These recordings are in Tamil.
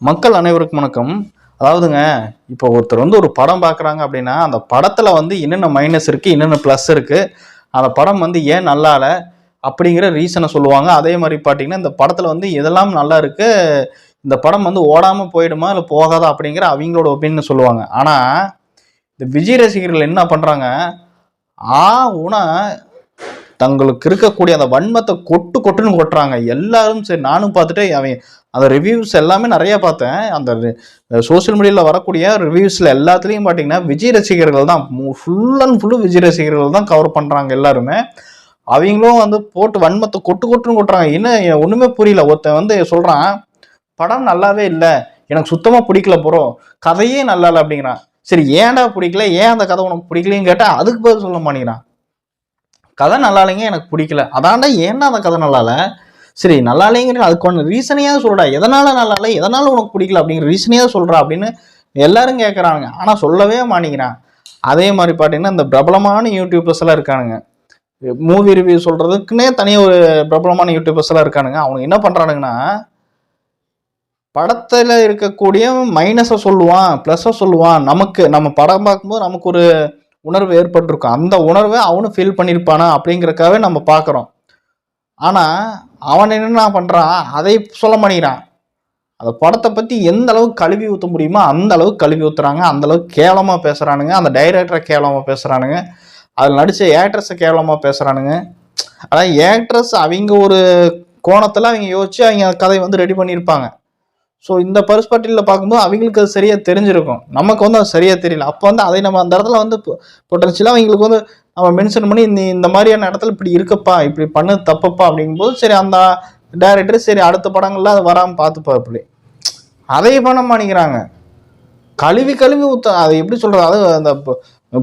மக்கள் அனைவருக்கும் வணக்கம். அதாவதுங்க, இப்போ ஒருத்தர் ஒரு படம் பார்க்குறாங்க அப்படின்னா, அந்த படத்துல என்னென்ன மைனஸ் இருக்கு, என்னென்ன ப்ளஸ் இருக்கு, அந்த படம் ஏன் நல்லா இல்ல அப்படிங்கிற ரீசனை சொல்லுவாங்க. அதே மாதிரி பார்த்தீங்கன்னா, இந்த படத்துல எதெல்லாம் நல்லா இருக்கு, இந்த படம் ஓடாம போயிடுமா, இல்லை போகாதா அப்படிங்கிற அவங்களோட ஒப்பீனியன் சொல்லுவாங்க. ஆனா இந்த விஜய் ரசிகர்கள் என்ன பண்றாங்க, ஆ ஊனா தங்களுக்கு இருக்கக்கூடிய அந்த வன்மத்தை கொட்டு கொட்டுன்னு கொட்டுறாங்க. எல்லாரும் சரி, நானும் பார்த்துட்டு அந்த ரிவ்யூஸ் எல்லாமே நிறைய பார்த்தேன். அந்த சோசியல் மீடியாவில் வரக்கூடிய ரிவ்யூஸில் எல்லாத்துலேயும் பார்த்தீங்கன்னா விஜய் ரசிகர்கள் தான், ஃபுல் அண்ட் ஃபுல்லு விஜய் ரசிகர்கள் தான் கவர் பண்ணுறாங்க எல்லாருமே. அவங்களும் போட்டு வன்மத்தை கொட்டு கொட்டுன்னு கொட்டுறாங்க. என்ன ஒன்றுமே புரியல. ஒருத்தன் சொல்கிறான், படம் நல்லாவே இல்லை, எனக்கு சுத்தமாக பிடிக்கல ப்ரோ, கதையே நல்லா இல்லை அப்படிங்கிறான். சரி, ஏன்டா பிடிக்கல, ஏன் அந்த கதை உனக்கு பிடிக்கலன்னு கேட்டால் அதுக்கு பதில் சொல்ல மாட்டேங்கிறான். கதை நல்லா இல்லைங்க, எனக்கு பிடிக்கல. அதான்டா, ஏன்னா அந்த கதை நல்லா இல்லை, சரி நல்லா இல்லைங்கிற அதுக்கு ஒன்று ரீசனையாக சொல்கிறா, எதனால நல்லா இல்லை, எதனால உனக்கு பிடிக்கல அப்படிங்கிற ரீசனையாக சொல்கிறா அப்படின்னு எல்லாரும் கேட்குறாங்க. ஆனால் சொல்லவே மாட்டேங்கிறான். அதே மாதிரி பார்த்தீங்கன்னா, இந்த பிரபலமான யூடியூபர்ஸ் எல்லாம் இருக்கானுங்க, மூவி ரிவ்யூ சொல்கிறதுக்குன்னே தனியாக ஒரு பிரபலமான யூடியூபர்ஸ் எல்லாம் இருக்கானுங்க. அவங்க என்ன பண்ணுறானுங்கன்னா, படத்தில் இருக்கக்கூடிய மைனஸை சொல்லுவான், ப்ளஸ்ஸை சொல்லுவான். நம்ம படம் பார்க்கும்போது நமக்கு ஒரு உணர்வு ஏற்பட்டிருக்கும். அந்த உணர்வை அவனும் ஃபீல் பண்ணியிருப்பானா அப்படிங்கிறக்காகவே நம்ம பார்க்குறோம். ஆனால் அவன் என்ன பண்ணுறான், அதை சொல்ல மாட்டேங்கிறான். அந்த படத்தை பற்றி எந்த அளவுக்கு கழுவி ஊற்ற முடியுமோ அந்த அளவுக்கு கழுவி ஊற்றுறாங்க. அந்த அளவுக்கு கேவலமாக பேசுகிறானுங்க. அந்த டைரக்டரை கேவலமாக பேசுகிறானுங்க. அதில் நடித்த ஏக்ட்ரஸை கேவலமாக பேசுகிறானுங்க. அதான் ஏக்ட்ரஸ் அவங்க ஒரு கோணத்தில் அவங்க யோசிச்சு அவங்க கதை ரெடி பண்ணியிருப்பாங்க. ஸோ இந்த பர்ஸ்பெக்டிவ்ல பார்க்கும்போது அவங்களுக்கு அது சரியாக தெரிஞ்சிருக்கும். நமக்கு அது சரியாக தெரியல. அப்போ அதை நம்ம அந்த இடத்துல பொட்டன்ஷியலாக அவங்களுக்கு நம்ம மென்ஷன் பண்ணி இந்த மாதிரியான இடத்துல இப்படி இருக்கப்பா, இப்படி பண்ணு தப்பப்பா அப்படிங்கும்போது சரி, அந்த டைரக்டர் சரி அடுத்த படங்கள்லாம் அது வராமல் பார்த்துப்பா. இப்படி அதை பண்ண மாட்டேங்கிறாங்க. கழுவி கழுவி ஊற்ற, அதை எப்படி சொல்கிறது, அது அந்த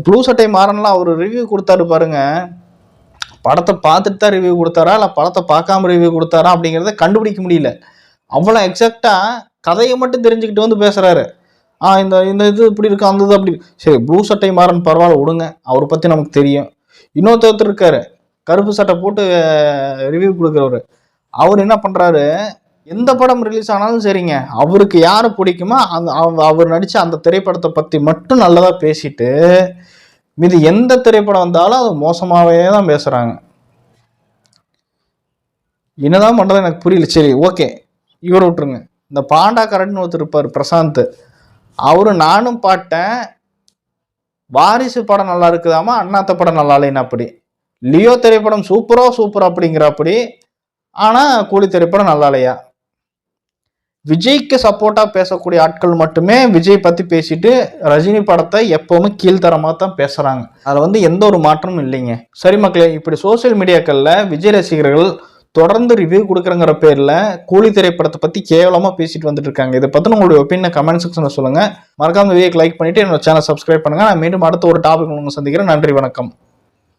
ப்ளூ சட்டை மாறன்லாம் அவர் ரிவ்யூ கொடுத்தாரு பாருங்க. படத்தை பார்த்துட்டு தான் ரிவ்யூ கொடுத்தாரா இல்லை படத்தை பார்க்காம ரிவ்யூ கொடுத்தாரா அப்படிங்கிறத கண்டுபிடிக்க முடியல. அவ்வளோ எக்ஸாக்டாக கதையை மட்டும் தெரிஞ்சுக்கிட்டு பேசுகிறாரு. இந்த இது இப்படி இருக்கு, அந்த இது அப்படி. சரி, ப்ளூ சட்டை மாறன் பரவாயில்ல, விடுங்க, அவரை பற்றி நமக்கு தெரியும். இன்னொருத்தர் இருக்காரு, கருப்பு சட்டை போட்டு ரிவ்யூ கொடுக்குறவர். அவர் என்ன பண்ணுறாரு, எந்த படம் ரிலீஸ் ஆனாலும் சரிங்க, அவருக்கு யாரை பிடிக்குமோ அவர் நடித்த அந்த திரைப்படத்தை பற்றி மட்டும் நல்லதாக பேசிட்டு மீது எந்த திரைப்படம் வந்தாலும் அது மோசமாகவே தான் பேசுகிறாங்க. என்னதான் பண்ணுறது எனக்கு புரியல. சரி, ஓகே, இவரை விட்டுருங்க. இந்த பாண்டா கரட்னு ஒருத்தர் இருப்பார், பிரசாந்த். அவரு நானும் பாட்டேன், வாரிசு படம் நல்லா இருக்குதாமா, அண்ணாத்த படம் நல்லா இல்லைன்னு அப்படி, லியோ திரைப்படம் சூப்பர் அப்படிங்கிற அப்படி, ஆனால் கூலி திரைப்படம் நல்லா இல்லையா. விஜய்க்கு சப்போர்ட்டாக பேசக்கூடிய ஆட்கள் மட்டுமே விஜய் பற்றி பேசிட்டு ரஜினி படத்தை எப்பவுமே கீழ்த்தரமாக தான் பேசுகிறாங்க. அதில் எந்த ஒரு மாற்றமும் இல்லைங்க. சரி மக்களே, இப்படி சோசியல் மீடியாக்களில் விஜய் ரசிகர்கள் தொடர்ந்து ரிவ்யூ கொடுக்குறங்கிற பேரில் கூலி திரைப்படத்தை பற்றி கேவலமாக பேசிட்டு வந்துட்டு இருக்காங்க. இதை பற்றி உங்களுடைய ஒப்பீனியன் கமெண்ட் செக்ஷனில் சொல்லுங்கள். மறக்காம வீடியோக்கு லைக் பண்ணிவிட்டு என்னோட சேனல் சப்ஸ்கிரைப் பண்ணுங்கள். நான் மீண்டும் அடுத்த ஒரு டாபிக் உங்களுக்கு சந்திக்கிறேன். நன்றி, வணக்கம்.